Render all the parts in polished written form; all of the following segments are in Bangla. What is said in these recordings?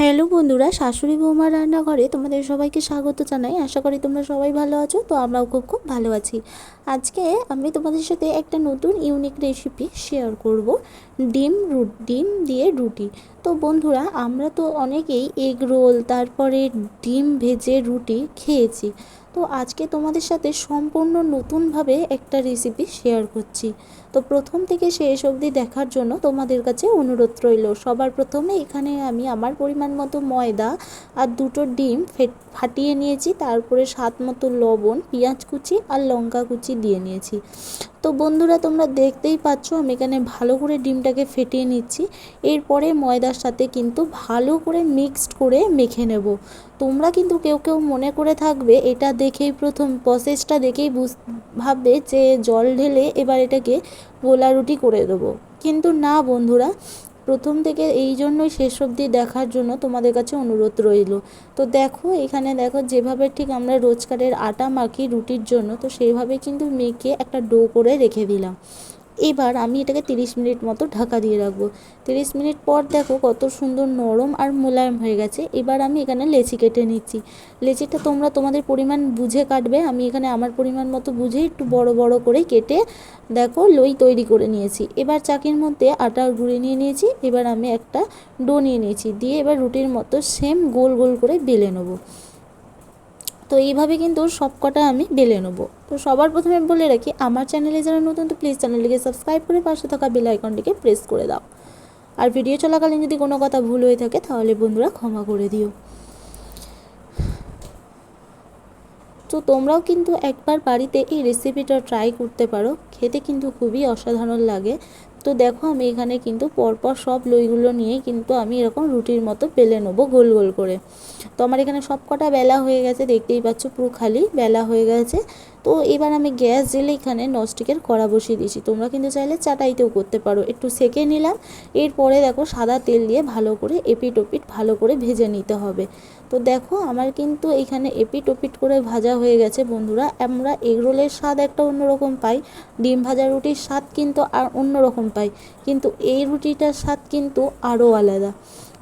হ্যালো বন্ধুরা, শাশুড়ি বৌমার রান্নাঘরে তোমাদের সবাইকে স্বাগত জানাই। আশা করি তোমরা সবাই ভালো আছো। তো আমরাও খুব খুব ভালো আছি। আজকে আমি তোমাদের সাথে একটা নতুন ইউনিক রেসিপি শেয়ার করব, ডিম দিয়ে রুটি। তো বন্ধুরা, আমরা তো অনেকেই এগ রোল, তারপরে ডিম ভেজে রুটি খেয়েছি। তো আজকে তোমাদের সাথে সম্পূর্ণ নতুনভাবে একটা রেসিপি শেয়ার করছি। তো প্রথম থেকে শেষ অবধি দেখার জন্য তোমাদের কাছে অনুরোধ রইল। সবার প্রথমে এখানে আমি আমার পরিমাণ মতো ময়দা আর দুটো ডিম ফাটিয়ে নিয়েছি। তারপরে স্বাদ মতো লবণ, পেঁয়াজ কুচি আর লঙ্কা কুচি দিয়ে নিয়েছি। তো বন্ধুরা, তোমরা দেখতেই পাচ্ছ আমি এখানে ভালো করে ডিমটাকে ফেটিয়ে নিচ্ছি। এরপরে ময়দার সাথে কিন্তু ভালো করে মিক্সড করে মেখে নেব। তোমরা কিন্তু কেউ কেউ মনে করে থাকবে, এটা দেখেই প্রথম প্রসেসটা দেখেই ভাববে যে জল ঢেলে এবার এটাকে গোলা রুটি করে দেবো। কিন্তু না বন্ধুরা, প্রথম থেকে এই জন্যই শেষ অবধি দেখার জন্য তোমাদের কাছে অনুরোধ রইল। তো দেখো, এখানে দেখো যেভাবে ঠিক আমরা রোজকারের আটা মাখি রুটির জন্য, তো সেইভাবে কিন্তু মেখে একটা ডো করে রেখে দিলাম। এবার আমি এটাকে 30 মিনিট মতো ঢাকা দিয়ে রাখবো। 30 মিনিট পর দেখো কত সুন্দর নরম আর মোলায়েম হয়ে গেছে। এবার আমি এখানে লেচি কেটে নিচ্ছি। লেচিটা তোমরা তোমাদের পরিমাণ বুঝে কাটবে। আমি এখানে আমার পরিমাণ মতো বুঝে একটু বড় বড় করে কেটে দেখো লই তৈরি করে নিয়েছি। এবার চাকির মধ্যে আটা গুঁড়ে নিয়ে নিয়েছি। এবার আমি একটা ডো নিয়ে নিয়েছি, দিয়ে এবার রুটির মতো সেম গোল গোল করে বেলে নেবো। তো এইভাবে কিন্তু সব কটা আমি বেলে নেবো। তো সবার প্রথমে বলে রাখি, আমার চ্যানেলে যারা নতুন, তো প্লিজ চ্যানেলটিকে সাবস্ক্রাইব করে পাশে থাকা বেল আইকনটিকে প্রেস করে দাও। আর ভিডিও চলাকালীন যদি কোনো কথা ভুল হয়ে থাকে তাহলে বন্ধুরা ক্ষমা করে দিও। তো তোমরাও কিন্তু একবার বাড়িতে এই রেসিপিটা ট্রাই করতে পারো, খেতে কিন্তু খুবই অসাধারণ লাগে। তো দেখো, আমি এখানে কিন্তু পরপর সব লইগুলো নিয়ে কিন্তু আমি এরকম রুটির মতো বেলে নেবো গোল গোল করে। তো আমার এখানে সব কটা বেলা হয়ে গেছে, দেখতেই পাচ্ছ পুরো খালি বেলা হয়ে গেছে। তো এবার আমি গ্যাস জেলে এখানে ননস্টিকের কড়া বসিয়ে দিয়েছি। তোমরা কিন্তু চাইলে চাটাইতেও করতে পারো। একটু সেকে নিলাম। এরপরে দেখো সাদা তেল দিয়ে ভালো করে এপিট ওপিট ভালো করে ভেজে নিতে হবে। তো দেখো আমার কিন্তু এখানে এপিট ওপিট করে ভাজা হয়ে গেছে। বন্ধুরা, আমরা এগরোলের স্বাদ একটা অন্যরকম পাই, ডিম ভাজা রুটির স্বাদ কিন্তু আর অন্যরকম পাই, কিন্তু এই রুটিটার স্বাদ কিন্তু আরও আলাদা।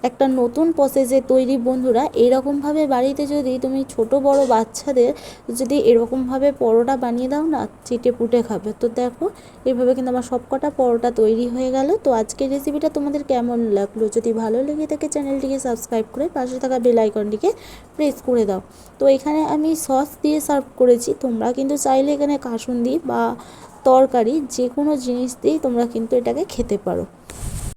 একটা নতুন প্রসেসে তৈরি বন্ধুরা। এরকমভাবে বাড়িতে যদি তুমি ছোট বড় বাচ্চাদের যদি এরকমভাবে পরোটা বানিয়ে দাও না, চেটে পুটে খাবে। তো দেখো, এইভাবে কিন্তু আমার সবকটা পরোটা তৈরি হয়ে গেল। তো আজকের রেসিপিটা তোমাদের কেমন লাগলো? যদি ভালো লেগে থাকে চ্যানেলটিকে সাবস্ক্রাইব করে পাশে থাকা বেল আইকনটিকে প্রেস করে দাও। তো এখানে আমি সস দিয়ে সার্ভ করেছি। তোমরা কিন্তু চাইলে এখানে কাসুন্দি বা তরকারি যে কোনো জিনিস দিয়েই তোমরা কিন্তু এটাকে খেতে পারো।